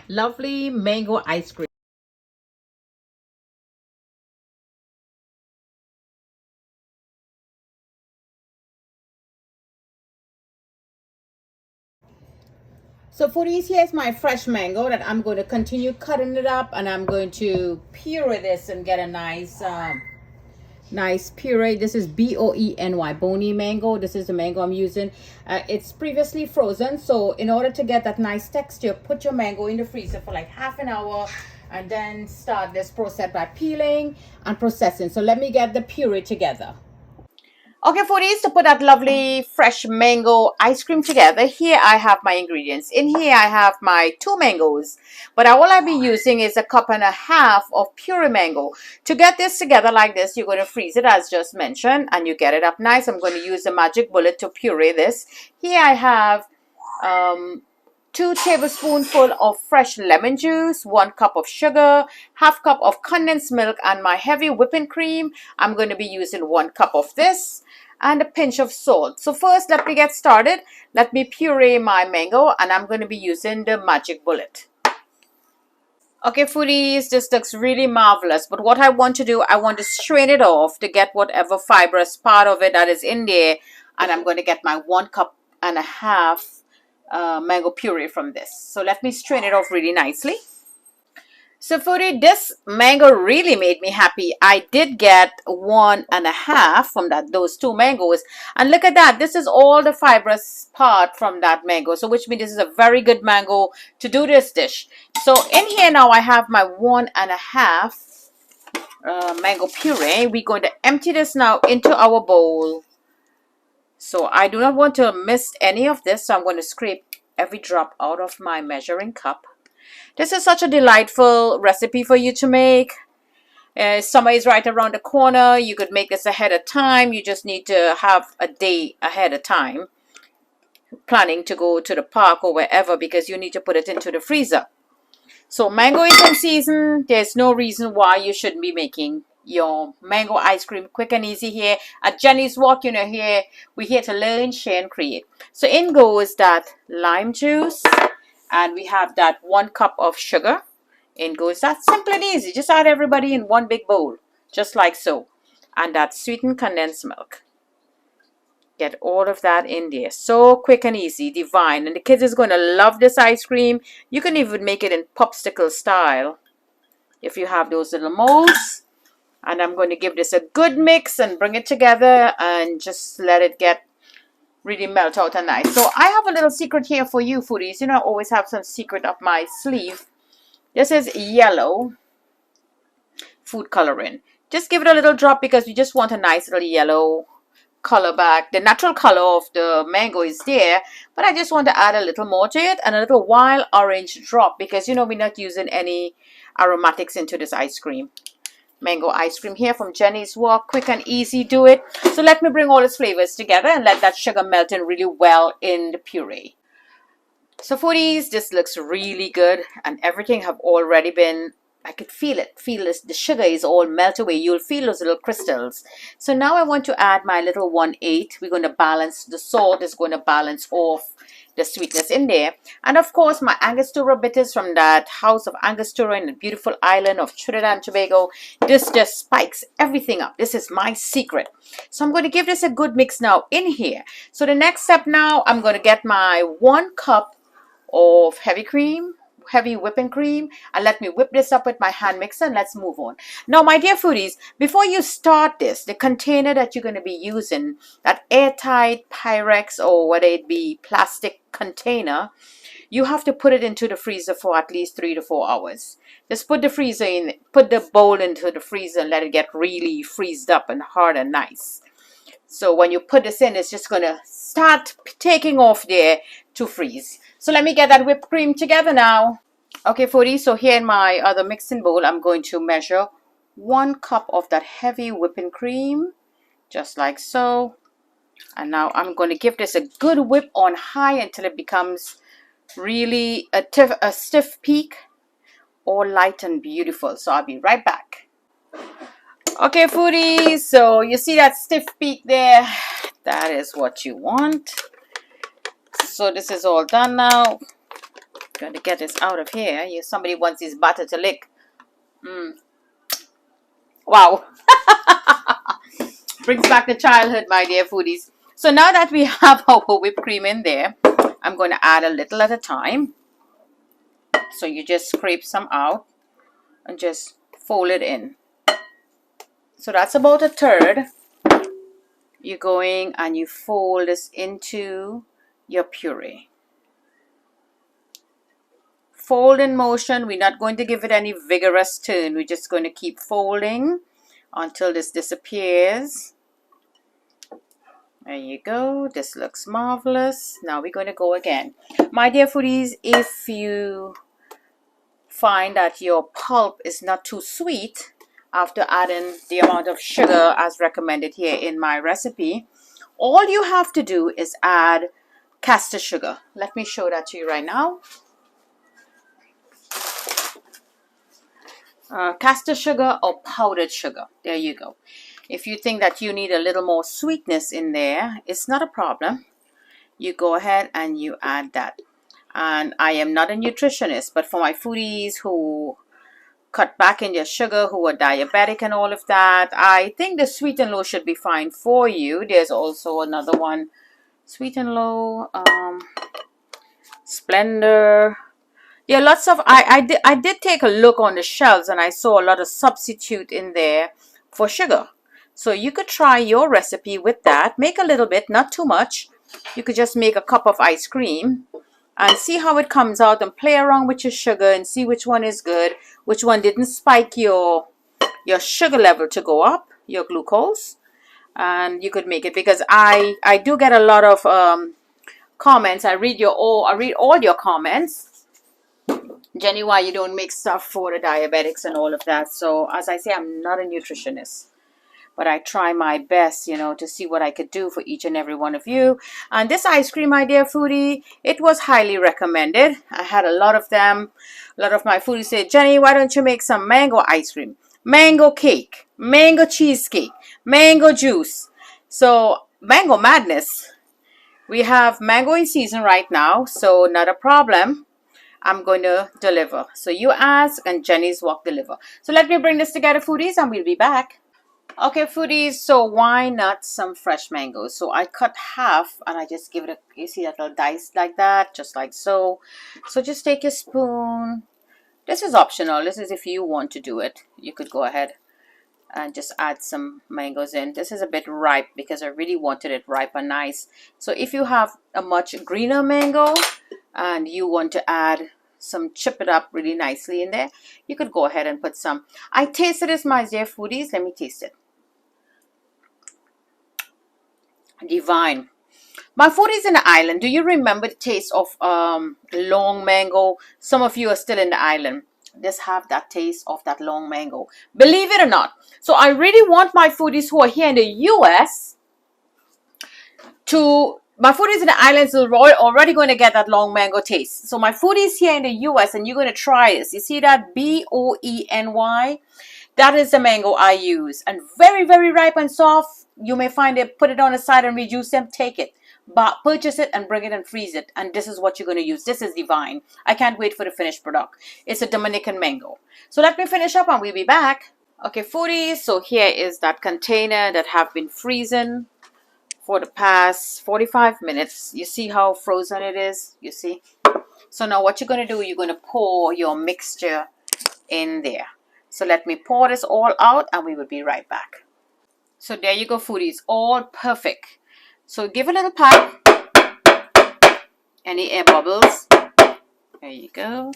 Lovely mango ice cream. So foodies, here's my fresh mango that I'm going to continue cutting it up, and I'm going to puree this and get a nice puree. This is BOENY, bony mango. This is the mango I'm using. It's previously frozen, so in order to get that nice texture, put your mango in the freezer for like half an hour and then start this process by peeling and processing. So let me get the puree together. Okay, foodies, to put that lovely fresh mango ice cream together, here I have my ingredients. In here I have my 2 mangoes, but all I'll be using is a cup and a half of pure mango. To get this together like this, you're going to freeze it as just mentioned, and you get it up nice. I'm going to use the magic bullet to puree this. Here I have 2 tablespoonfuls of fresh lemon juice, 1 cup of sugar, half cup of condensed milk, and my heavy whipping cream. I'm going to be using 1 cup of this and a pinch of salt. So first, let me get started. Let me puree my mango, and I'm going to be using the magic bullet. Okay, foodies, this looks really marvelous, but what I want to do, I want to strain it off to get whatever fibrous part of it that is in there, and I'm going to get my 1 cup and a half mango puree from this. So let me strain it off really nicely. So foodie, this mango really made me happy. I did get 1 and a half from those 2 mangoes, and look at that. This is all the fibrous part from that mango, so which means this is a very good mango to do this dish. So in here now I have my 1 and a half mango puree. We're going to empty this now into our bowl. So I do not want to miss any of this, so I'm going to scrape every drop out of my measuring cup. This is such a delightful recipe for you to make. Summer is right around the corner. You could make this ahead of time. You just need to have a day ahead of time planning to go to the park or wherever, because you need to put it into the freezer. So mango is in season. There's no reason why you shouldn't be making your mango ice cream quick and easy here at Jenny's Walk. You know, we're here to learn, share, and create. So in goes that lime juice, and we have that 1 cup of sugar. In goes that. Simple and easy. Just add everybody in one big bowl, just like so. And that sweetened condensed milk. Get all of that in there. So quick and easy, divine. And the kids is going to love this ice cream. You can even make it in popsicle style if you have those little molds. And I'm going to give this a good mix and bring it together and just let it get really melt out and nice. So I have a little secret here for you, foodies. You know, I always have some secret up my sleeve. This is yellow food coloring. Just give it a little drop because we just want a nice little yellow color back. The natural color of the mango is there, but I just want to add a little more to it, and a little wild orange drop because, you know, we're not using any aromatics into this ice cream. Mango ice cream here from Jenny's Walk. Quick and easy, do it. So let me bring all its flavors together and let that sugar melt in really well in the puree. So foodies, this looks really good, and everything have already been, I could feel it. Feel this, the sugar is all melt away. You'll feel those little crystals. So now I want to add my little 1/8. We're going to balance, the salt is going to balance off the sweetness in there. And of course, my Angostura bitters from that house of Angostura in the beautiful island of Trinidad and Tobago. This just spikes everything up. This is my secret. So I'm going to give this a good mix now in here. So the next step now, I'm going to get my 1 cup of heavy whipping cream, and let me whip this up with my hand mixer, and let's move on. Now, my dear foodies, before you start this, the container that you're going to be using, that airtight Pyrex or whether it be plastic container, you have to put it into the freezer for at least 3 to 4 hours. Just put the bowl into the freezer and let it get really freezed up and hard and nice. So when you put this in, it's just going to start taking off there to freeze. So let me get that whipped cream together now. Okay, foodies, so here in my other mixing bowl, I'm going to measure 1 cup of that heavy whipping cream, just like so. And now I'm going to give this a good whip on high until it becomes really a stiff peak, or light and beautiful. So I'll be right back. Okay, foodies, so you see that stiff peak there? That is what you want. So this is all done now. Gonna get this out of here. Somebody wants this butter to lick. Wow. Brings back the childhood, my dear foodies. So now that we have our whipped cream in there, I'm going to add a little at a time. So you just scrape some out and just fold it in. So that's about a third. You're going and you fold this into your puree. Fold in motion. We're not going to give it any vigorous turn. We're just going to keep folding until this disappears. There you go. This looks marvelous. Now we're going to go again. My dear foodies, if you find that your pulp is not too sweet after adding the amount of sugar as recommended here in my recipe, all you have to do is add caster sugar. Let me show that to you right now. Caster sugar or powdered sugar. There you go. If you think that you need a little more sweetness in there, it's not a problem. You go ahead and you add that. And I am not a nutritionist, but for my foodies who cut back in their sugar, who are diabetic and all of that, I think the sweet and low should be fine for you. There's also another one, sweet and low, Splendor. Yeah, lots of, I did take a look on the shelves and I saw a lot of substitute in there for sugar. So you could try your recipe with that. Make a little bit, not too much. You could just make a cup of ice cream and see how it comes out and play around with your sugar and see which one is good, which one didn't spike your sugar level to go up, your glucose. And you could make it, because I do get a lot of comments. I read all your comments. Jenny, why you don't make stuff for the diabetics and all of that. So as I say, I'm not a nutritionist, but I try my best, to see what I could do for each and every one of you. And this ice cream, my dear foodie, it was highly recommended. I had a lot of them. A lot of my foodies said, Jenny, why don't you make some mango ice cream, mango cake, mango cheesecake, mango juice. So mango madness. We have mango in season right now, so not a problem. I'm going to deliver. So you ask and Jenny's walk deliver. So let me bring this together, foodies, and we'll be back. Okay, foodies, so why not some fresh mangoes? So I cut half and I just give it you see that little dice like that, just like so. So just take your spoon. This is optional. This is if you want to do it. You could go ahead and just add some mangoes in. This is a bit ripe because I really wanted it ripe and nice. So if you have a much greener mango and you want to add some, chip it up really nicely in there, you could go ahead and put some. I tasted this, my dear foodies. Let me taste it. Divine. My foodies in the island, do you remember the taste of long mango? Some of you are still in the island. This have that taste of that long mango, believe it or not. So I really want my foodies who are here in the US to, my foodies in the islands are already going to get that long mango taste. So my foodies here in the US, and you're going to try this. You see that B-O-E-N-Y? That is the mango I use, and very, very ripe and soft. You may find it, put it on the side and reduce them, take it. But purchase it and bring it and freeze it. And this is what you're going to use. This is divine. I can't wait for the finished product. It's a Dominican mango. So let me finish up and we'll be back. Okay, foodies. So here is that container that have been freezing for the past 45 minutes. You see how frozen it is? You see? So now what you're going to do, you're going to pour your mixture in there. So let me pour this all out and we will be right back. So there you go, foodies. All perfect. So give a little pat. Any air bubbles. There you go.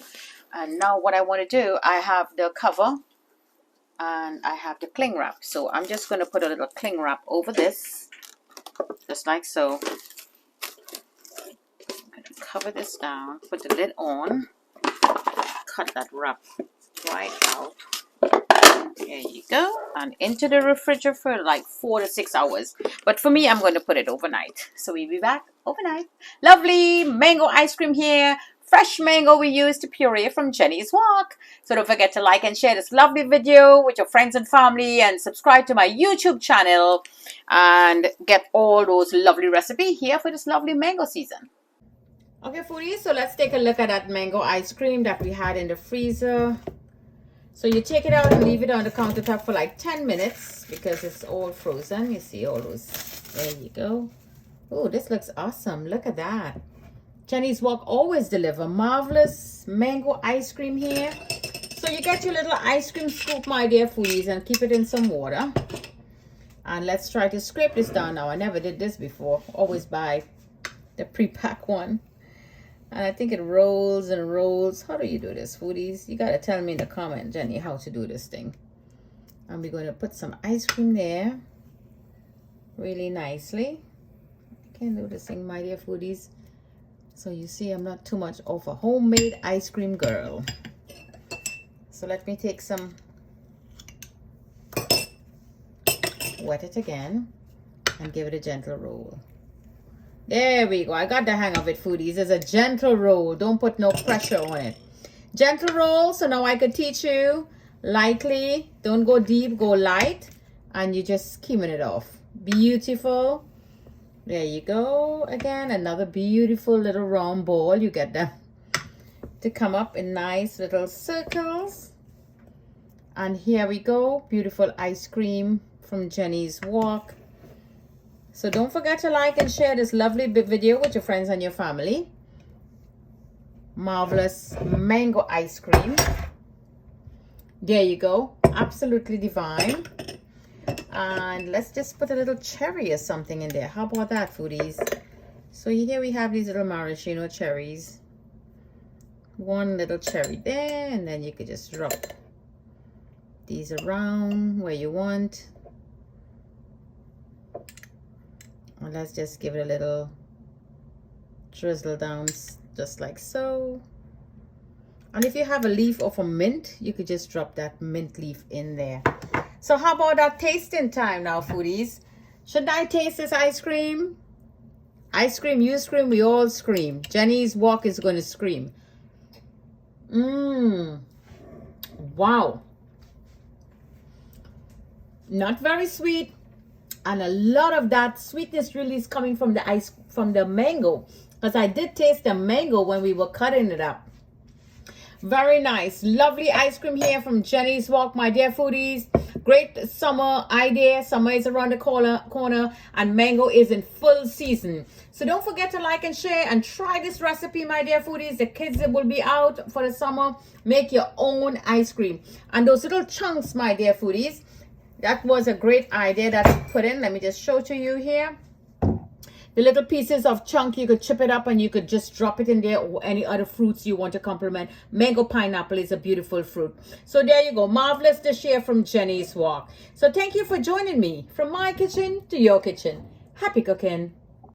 And now what I want to do, I have the cover and I have the cling wrap. So I'm just going to put a little cling wrap over this. Just like so. I'm going to cover this down. Put the lid on. Cut that wrap right out. There you go. And into the refrigerator for like 4 to 6 hours. But for me, I'm going to put it overnight. So we'll be back overnight. Lovely mango ice cream here. Fresh mango we use to puree from Jenny's Walk. So don't forget to like and share this lovely video with your friends and family. And subscribe to my YouTube channel. And get all those lovely recipes here for this lovely mango season. Okay, foodies, so let's take a look at that mango ice cream that we had in the freezer. So you take it out and leave it on the countertop for like 10 minutes because it's all frozen. You see all those. There you go. Oh, this looks awesome. Look at that. Jenny's Walk always deliver marvelous mango ice cream here. So you get your little ice cream scoop, my dear foodies, and keep it in some water. And let's try to scrape this down now. I never did this before. Always buy the pre-pack one. And I think it rolls and rolls. How do you do this, foodies? You got to tell me in the comment, Jenny, how to do this thing. And we're going to put some ice cream there. Really nicely. I can do this thing, my dear foodies. So you see, I'm not too much of a homemade ice cream girl. So let me take some, wet it again, and give it a gentle roll. There we go. I got the hang of it, foodies. It's a gentle roll. Don't put no pressure on it. Gentle roll. So now I could teach you lightly. Don't go deep, go light. And you just skimming it off. Beautiful. There you go. Again, another beautiful little round ball. You get them to come up in nice little circles. And here we go. Beautiful ice cream from Jenny's Walk. So don't forget to like and share this lovely video with your friends and your family. Marvelous mango ice cream. There you go. Absolutely divine. And let's just put a little cherry or something in there. How about that, foodies? So here we have these little maraschino cherries. One little cherry there, and then you could just drop these around where you want. And let's just give it a little drizzle down, just like so. And if you have a leaf of a mint, you could just drop that mint leaf in there. So how about that tasting time now, foodies? Should I taste this ice cream? Ice cream, you scream, we all scream. Jenny's Walk is going to scream. Wow. Not very sweet. And a lot of that sweetness really is coming from the mango. Because I did taste the mango when we were cutting it up. Very nice. Lovely ice cream here from Jenny's Walk, my dear foodies. Great summer idea. Summer is around the corner and mango is in full season. So don't forget to like and share and try this recipe, my dear foodies. The kids will be out for the summer. Make your own ice cream. And those little chunks, my dear foodies, that was a great idea that I put in. Let me just show to you here. The little pieces of chunk, you could chip it up and you could just drop it in there, or any other fruits you want to complement. Mango pineapple is a beautiful fruit. So there you go. Marvelous dish here from Jenny's Walk. So thank you for joining me from my kitchen to your kitchen. Happy cooking.